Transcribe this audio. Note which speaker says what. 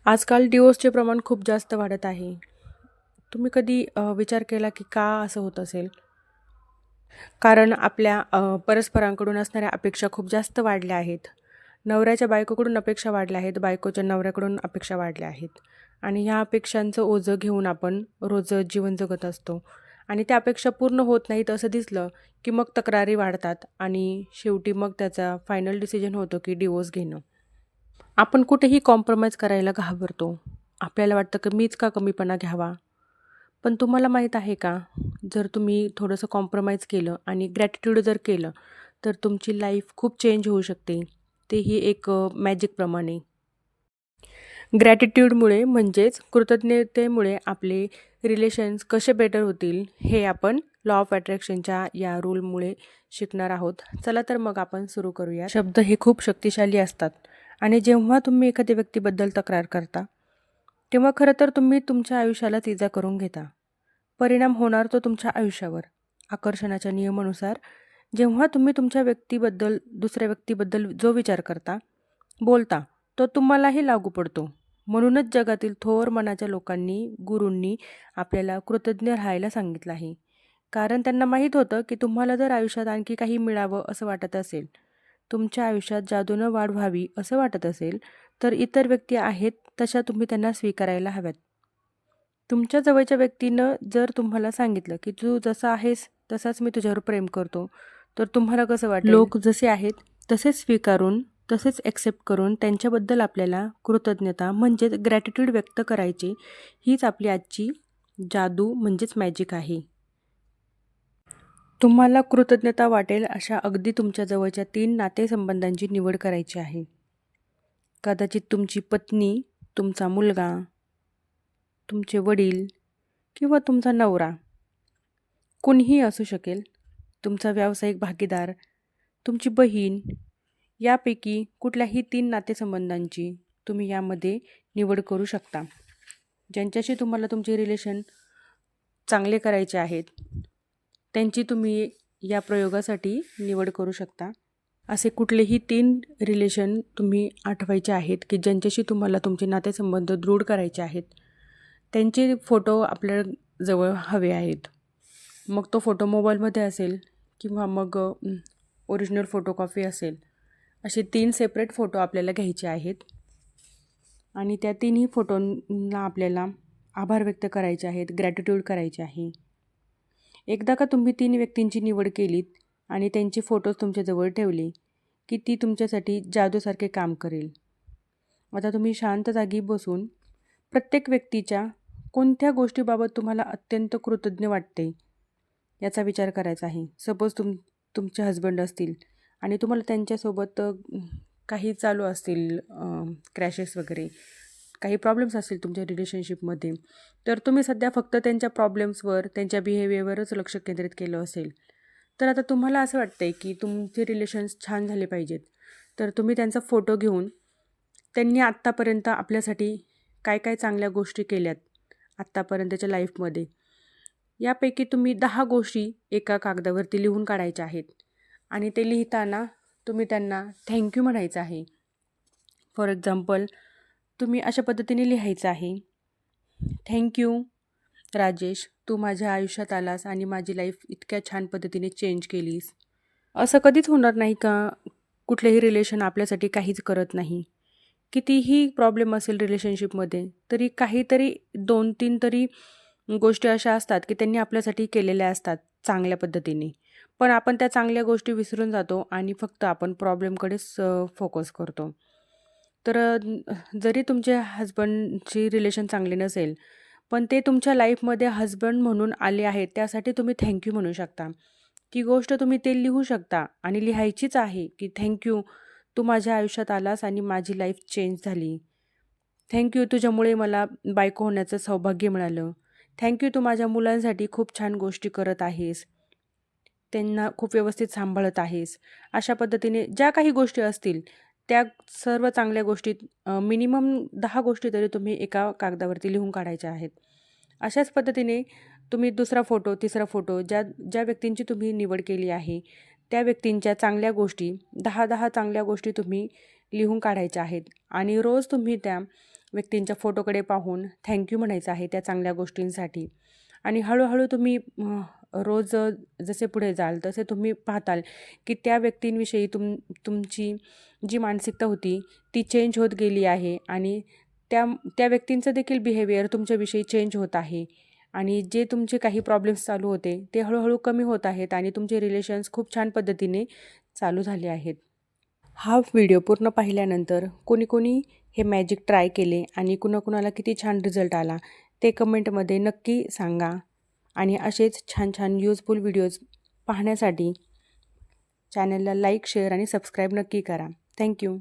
Speaker 1: आजकाल डिवोर्सचे प्रमाण खूप जास्त वाढत आहे. तुम्ही कधी विचार केला की का असं होत असेल? कारण आपल्या परस्परांकडून असणाऱ्या अपेक्षा खूप जास्त वाढल्या आहेत. नवऱ्याच्या बायकोकडून अपेक्षा वाढल्या आहेत, बायकोच्या नवऱ्याकडून अपेक्षा वाढल्या आहेत. आणि ह्या अपेक्षांचं ओझं घेऊन आपण रोज जीवन जगत असतो. आणि त्या अपेक्षा पूर्ण होत नाहीत असं दिसलं, की मग तक्रारी वाढतात आणि शेवटी मग त्याचा फायनल डिसिजन होतो की डिवोर्स घेणं. आपण कुठेही कॉम्प्रोमाईज करायला घाबरतो. आपल्याला वाटतं की मीच का कमीपणा घ्यावा? पण तुम्हाला माहीत आहे का, जर तुम्ही थोडंसं कॉम्प्रोमाईज केलं आणि ग्रॅटिट्यूड जर केलं, तर तुमची लाईफ खूप चेंज होऊ शकते. तेही एक मॅजिकप्रमाणे. ग्रॅटिट्यूडमुळे म्हणजेच कृतज्ञतेमुळे आपले रिलेशन्स कसे बेटर होतील, हे आपण लॉ ऑफ अट्रॅक्शनच्या या रूलमुळे शिकणार आहोत. चला तर मग आपण सुरू करूया. शब्द हे खूप शक्तिशाली असतात आणि जेव्हा तुम्ही एखाद्या व्यक्तीबद्दल तक्रार करता, तेव्हा खरं तर तुम्ही तुमच्या आयुष्यालाच इजा करून घेता. परिणाम होणार तो तुमच्या आयुष्यावर. आकर्षणाच्या नियमानुसार जेव्हा तुम्ही तुमच्या व्यक्तीबद्दल, दुसऱ्या व्यक्तीबद्दल जो विचार करता, बोलता, तो तुम्हालाही लागू पडतो. म्हणूनच जगातील थोर मनाच्या लोकांनी, गुरूंनी आपल्याला कृतज्ञ राहायला सांगितलं आहे. कारण त्यांना माहीत होतं की तुम्हाला जर आयुष्यात आणखी काही मिळावं असं वाटत असेल, तुमच्या आयुष्यात जादूनं वाढ व्हावी असं वाटत असेल, तर इतर व्यक्ती आहेत तशा तुम्ही त्यांना स्वीकारायला हव्यात. तुमच्या जवळच्या व्यक्तीनं जर तुम्हाला सांगितलं की तू जसा आहेस तसाच मी तुझ्यावर प्रेम करतो, तर तुम्हाला कसं वाटेल? लोक जसे आहेत तसेच स्वीकारून, तसेच ॲक्सेप्ट करून त्यांच्याबद्दल आपल्याला कृतज्ञता म्हणजेच ग्रॅटिट्यूड व्यक्त करायची. हीच आपली आजची जादू म्हणजेच मॅजिक आहे. तुम्हाला कृतज्ञता वाटेल अशा अगदी तुमच्या जवळच्या 3 नातेसंबंधांची निवड करायची आहे. कदाचित तुमची पत्नी, तुमचा मुलगा, तुमचे वडील किंवा तुमचा नवरा, कुणीही असू शकेल. तुमचा व्यावसायिक भागीदार, तुमची बहीण, यापैकी कुठल्याही 3 नातेसंबंधांची तुम्ही यामध्ये निवड करू शकता. ज्यांच्याशी तुम्हाला तुमचे रिलेशन चांगले करायचे आहेत, त्यांची तुम्ही या प्रयोगासाठी निवड करू शकता. असे कुठलेही 3 रिलेशन तुम्ही आठवायचे आहेत की ज्यांच्याशी तुम्हाला तुमचे नातेसंबंध दृढ करायचे आहेत. त्यांचे फोटो आपल्या जवळ हवे आहेत. मग तो फोटो मोबाईलमध्ये असेल किंवा मग ओरिजिनल फोटोकॉपी असेल. असे 3 सेपरेट फोटो आपल्याला घ्यायचे आहेत आणि त्या 3ही फोटोंना आपल्याला आभार व्यक्त करायचे आहेत, ग्रॅटिट्यूड करायचे आहे. एकदा का तुम्ही 3 व्यक्तींची निवड केलीत आणि त्यांचे फोटोज तुमच्याजवळ ठेवले, की ती तुमच्यासाठी जादूसारखे काम करेल. आता तुम्ही शांत जागी बसून प्रत्येक व्यक्तीच्या कोणत्या गोष्टीबाबत तुम्हाला अत्यंत कृतज्ञ वाटते, याचा विचार करायचा आहे. सपोज तुमचे हजबंड असतील आणि तुम्हाला त्यांच्यासोबत काही चालू असतील, क्रॅशेस वगैरे, काही प्रॉब्लेम्स असतील तुमच्या रिलेशनशिपमध्ये, तर तुम्ही सध्या फक्त त्यांच्या प्रॉब्लेम्सवर, त्यांच्या बिहेवियरवरच लक्ष केंद्रित केलं असेल. तर आता तुम्हाला असं वाटतंय की तुमचे रिलेशन्स छान झाले पाहिजेत. तर तुम्ही त्यांचा फोटो घेऊन त्यांनी आत्तापर्यंत आपल्यासाठी काय काय चांगल्या गोष्टी केल्यात आत्तापर्यंतच्या लाईफमध्ये, यापैकी तुम्ही 10 गोष्टी एका कागदावरती लिहून काढायच्या आहेत आणि ते लिहिताना तुम्ही त्यांना थँक्यू म्हणायचं आहे. फॉर एक्झाम्पल, तुम्ही अशा पद्धतीने लिहायचं आहे, थँक्यू राजेश, तू माझ्या आयुष्यात आलास आणि माझी लाईफ इतक्या छान पद्धतीने चेंज केलीस. असं कधीच होणार नाही का कुठलेही रिलेशन आपल्यासाठी काहीच करत नाही. कितीही प्रॉब्लेम असेल रिलेशनशिपमध्ये, तरी काहीतरी 2-3 तरी गोष्टी अशा असतात की त्यांनी आपल्यासाठी केलेल्या असतात चांगल्या पद्धतीने. पण आपण त्या चांगल्या गोष्टी विसरून जातो आणि फक्त आपण प्रॉब्लेमकडेच फोकस करतो. तर जरी तुमच्या हजबंडची रिलेशन चांगली नसेल, पण ते तुमच्या लाईफमध्ये हजबंड म्हणून आले आहेत, त्यासाठी तुम्ही थँक्यू म्हणू शकता. ती गोष्ट तुम्ही ते लिहू शकता आणि लिहायचीच आहे की थँक्यू, तू माझ्या आयुष्यात आलास आणि माझी लाईफ चेंज झाली. थँक्यू, तुझ्यामुळे मला बायको होण्याचं सौभाग्य मिळालं. थँक्यू, तू माझ्या मुलांसाठी खूप छान गोष्टी करत आहेस. त्यांना खूप व्यवस्थित सांभाळत आहेस. अशा पद्धतीने ज्या काही गोष्टी असतील, त्या सर्व चांगल्या गोष्टी मिनिमम 10 गोष्टी तरी तुम्ही एका कागदावरती लिहून काढायच्या आहेत. अशाच पद्धतीने तुम्ही दुसरा फोटो, तिसरा फोटो, ज्या ज्या व्यक्तींची तुम्ही निवड केली आहे, त्या व्यक्तींच्या चांगल्या गोष्टी, 10-10 चांगल्या गोष्टी तुम्ही लिहून काढायच्या आहेत आणि रोज तुम्ही त्या व्यक्तींच्या फोटोकडे पाहून थँक्यू म्हणायचं आहे त्या चांगल्या गोष्टींसाठी. आणि हळूहळू तुम्ही रोज जसे पुढे जाल तसे तुम्ही पाहताल की त्या व्यक्तींविषयी तुमची जी मानसिकता होती ती चेंज होत गेली आहे आणि त्या त्या व्यक्तींचं देखील बिहेवियर तुमच्याविषयी चेंज होत आहे आणि जे तुमचे काही प्रॉब्लेम्स चालू होते ते हळूहळू कमी होत आहेत आणि तुमचे रिलेशन्स खूप छान पद्धतीने चालू झाले आहेत. हा व्हिडिओ पूर्ण पाहिल्यानंतर कोणी हे मॅजिक ट्राय केले आणि कुणाकुणाला किती छान रिझल्ट आला ते कमेंटमध्ये नक्की सांगा. आणि असेच छान छान यूजफुल व्हिडिओज पाहण्यासाठी चॅनलला लाईक, शेअर आणि सबस्क्राईब नक्की करा. थँक्यू.